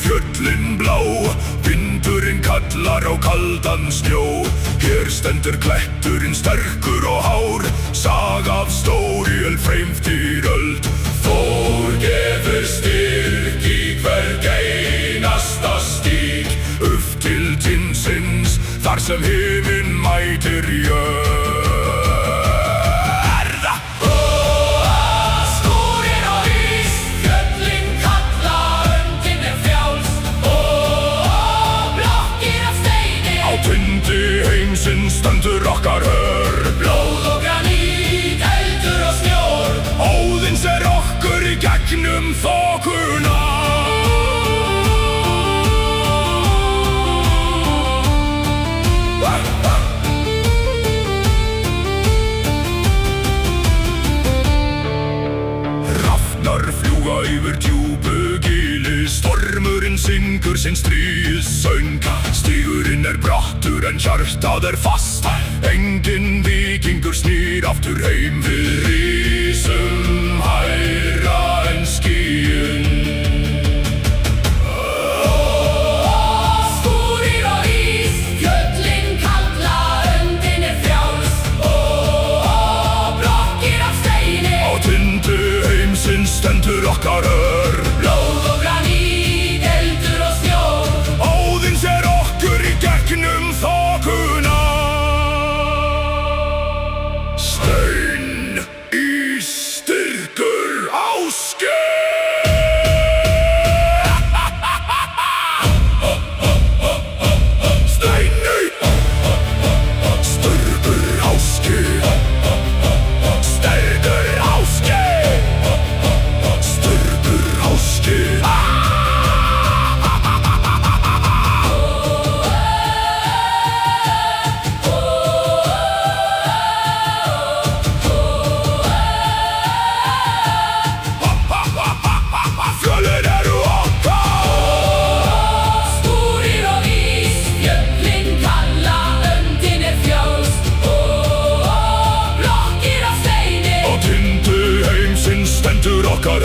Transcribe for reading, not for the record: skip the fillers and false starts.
fjöllin blá, vindurinn kallar á kaldan snjó. Hér stendur kletturinn sterkur og hár, saga af stóriöld fremd öld. Þór gefur styrk í hver einasta stíg, upp til tindsins, þar sem himinn mætir jörð. Stendur okkar hör, blóð og granít, eldur og snjór. Óðins okkur í gegnum þokuna. Hrafnar fljúga yfir djúpu gili, stormurinn syngur sinn stríðssöng. Stígurinn brattur en hjartað fast, enginn víkingur snýr aftur heim. Við rísum hærra en skýin. Skúrir og ís, fjöllin kalla, öndin frjáls. Blokkir af steini, á tindi heimsins stendur okkar ör. Blóð og granít, eldur og snjór. Óðins okkur í gegnum þokuna. Stein í styrkur Ásgeir. Stein í styrkur Ásgeir. Styrkur Ásgeir. Styrkur Ásgeir. Stendur okkar